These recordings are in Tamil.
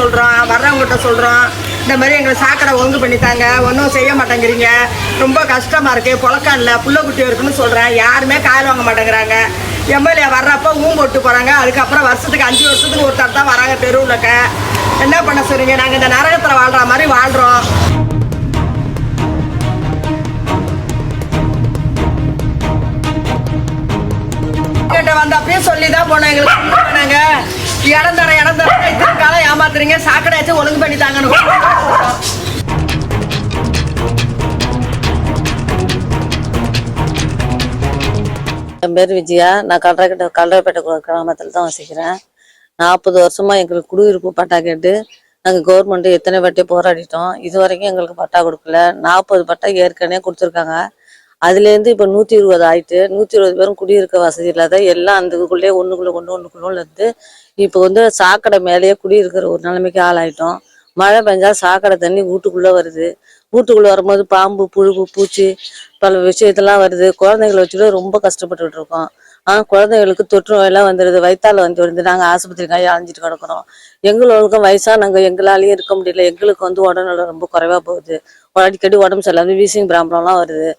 சொல்கிறோம், வர்றவங்ககிட்ட சொல்கிறோம். இந்த மாதிரி எங்களை சாக்கடை ஒழுங்கு பண்ணித்தாங்க, ஒன்றும் செய்ய மாட்டேங்கிறீங்க, ரொம்ப கஷ்டமாக இருக்குது, புழக்கம் இல்லை, புள்ள குட்டி இருக்குன்னு சொல்கிறேன். யாருமே கால் வாங்க மாட்டேங்கிறாங்க. எம்எல்ஏ வர்றப்போ போட்டு போகிறாங்க. அதுக்கப்புறம் வருஷத்துக்கு 5 வருஷத்துக்கு ஒருத்தர் தான் வராங்க தெருவுலக்க. என்ன பண்ண சொல்றீங்க? நாங்கள் இந்த நரகத்தில் வாழ்கிற மாதிரி வாழ்கிறோம். வந்தப்பயே சொல்லி தான் போனோம். எங்களுக்கு பண்ணாங்க, இடம் தர இத்தனை காலம் ஏமாத்துறீங்க, சாக்கடையாச்சும் ஒழுங்கு பண்ணி தாங்கன்னு. என் பேர் விஜயா. நான் கல்லறைப்பேட்டை கிராமத்தில் தான் வசிக்கிறேன். 40 வருஷமா எங்களுக்கு குடியிருப்பு பட்டா கேட்டு நாங்கள் கவர்மெண்ட் எத்தனை வாட்டி போராடிட்டோம். இது வரைக்கும் எங்களுக்கு பட்டா கொடுக்கல. 40 பட்டா ஏற்கனவே கொடுத்துருக்காங்க. அதுலேருந்து இப்போ 120 ஆயிட்டு. 120 பேரும் குடியிருக்க வசதி இல்லாத எல்லாம் அந்தக்குள்ளே ஒன்றுக்குள்ள இருந்து இப்போ சாக்கடை மேலேயே குடியிருக்கிற ஒரு நிலைமைக்கு ஆளாயிட்டோம். மழை பெஞ்சா சாக்கடை தண்ணி வீட்டுக்குள்ளே வருது. வீட்டுக்குள்ளே வரும்போது பாம்பு, புழு, பூச்சி பல விஷயத்தெல்லாம் வருது. குழந்தைங்களை வச்சுட்டு ரொம்ப கஷ்டப்பட்டுட்டு இருக்கோம். ஆனால் குழந்தைங்களுக்கு தொற்று நோயெல்லாம் வந்துடுது, வயிற்றால வந்து நாங்கள் ஆஸ்பத்திரிக்காக அலைஞ்சிட்டு கிடக்குறோம். எங்களுக்கும் வயசானவங்க எங்களாலேயே இருக்க முடியல. எங்களுக்கு உடல்நலம் ரொம்ப குறைவாக போகுது. அடிக்கடி உடம்பு சரியில்லாத வீசிங் ப்ராப்ளம்லாம் வருது.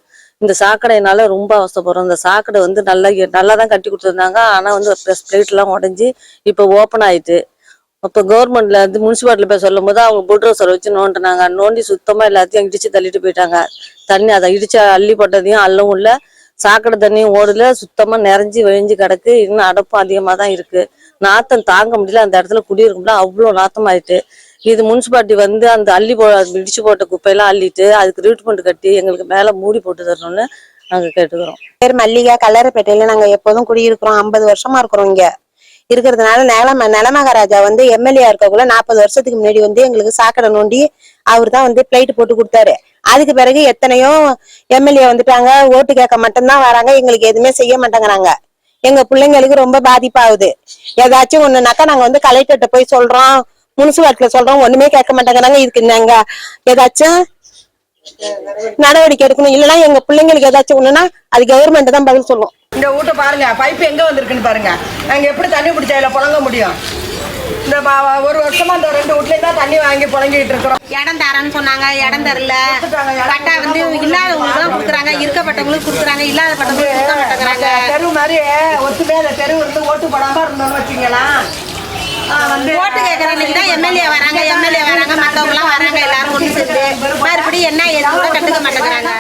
இந்த சாக்கடையினால ரொம்ப அவசரப்படுறோம். இந்த சாக்கடை நல்லா தான் கட்டி கொடுத்துருந்தாங்க. ஆனால் பிளேட்லாம் உடஞ்சி இப்போ ஓப்பன் ஆயிட்டு. அப்போ கவர்மெண்ட்ல முனிசிபாலிட்டியில் போய் சொல்லும் போது அவங்க புல்டோசர் வச்சு நோண்டினாங்க. நோண்டி சுத்தமாக எல்லாத்தையும் இடிச்சு தள்ளிட்டு போயிட்டாங்க. தண்ணி அதை இடிச்சு அள்ளி போட்டதையும் அள்ளவும் இல்லை, சாக்கடை தண்ணியும் ஓடல, சுத்தமாக நிறைஞ்சி விழிஞ்சு கிடக்கு. இன்னும் அடப்பும் அதிகமாக தான் இருக்கு. நாத்தம் தாங்க முடியல. அந்த இடத்துல குடியிருக்க முடியல, அவ்வளோ நாத்தம் ஆயிட்டு. இது முனிசிபாலிட்டி அந்த இடிச்சு போட்ட குப்பையெல்லாம் அள்ளிட்டு அதுக்கு ட்ரீட்மெண்ட் கட்டி எங்களுக்கு மேலே மூடி போட்டு தரணும்னு நாங்கள் கேட்டுக்கிறோம். பேர் மல்லிகா. கல்லறைப்பேட்டையில நாங்கள் எப்போதும் குடியிருக்கிறோம். 50 வருஷமா இருக்கிறோம். இங்க இருக்கிறதுனால நிலமகாராஜா எம்எல்ஏ இருக்கக்குள்ள 40 வருஷத்துக்கு முன்னாடி எங்களுக்கு சாக்கடை நோண்டி அவர் தான் பிளைட் போட்டு கொடுத்தாரு. அதுக்கு பிறகு எத்தனையோ எம்எல்ஏ வந்துட்டாங்க, ஓட்டு கேட்க மட்டும்தான் வராங்க, எங்களுக்கு எதுவுமே செய்ய மாட்டேங்கிறாங்க. எங்க பிள்ளைங்களுக்கு ரொம்ப பாதிப்பாகுது. ஏதாச்சும் ஒண்ணுனாக்கா நாங்க கலெக்டர்கிட்ட போய் சொல்றோம், முனிசிபாலிட்டியில சொல்றோம், ஒண்ணுமே கேட்க மாட்டேங்கிறாங்க. இதுக்கு நாங்க ஏதாச்சும் நடவடிக்கை எடுக்கணும். இல்லைன்னா எங்க பிள்ளைங்களுக்கு ஏதாச்சும் ஒண்ணுன்னா அது கவர்மெண்ட் தான் பதில் சொல்லும். இந்த வீட்டை பாருங்க, பைப்பு எங்க வந்திருக்குன்னு பாருங்க. நாங்க எப்படி தண்ணி பிடிச்சா இல்ல புழங்க முடியும்? இந்த 1 வருஷமா இந்த 2 வீட்லயும் தான் தண்ணி வாங்கி புழங்கிட்டு இருக்கிறோம். இடம் தரேன்னு சொன்னாங்க, இடம் தரல. பட்டா இல்லாதவங்களுக்கு தான் கொடுக்குறாங்க, இருக்கப்பட்டவங்களுக்கு கொடுக்குறாங்க, இல்லாதப்பட்டவங்களுக்கு கொடுக்க மாட்டேங்கிறாங்க. தெரு மாதிரி ஒத்துமே அந்த தெரு ஓட்டு போடாம இருந்தோம்னு வச்சுங்களா. ஓட்டு கேட்கறதுக்கு தான் எம்எல்ஏ வராங்க, மற்றவங்க எல்லாம் வராங்க, எல்லாரும் ஒன்று சேர்ந்து மறுபடியும் என்ன ஏதுன்னு கண்டுக்க மாட்டேங்கிறாங்க.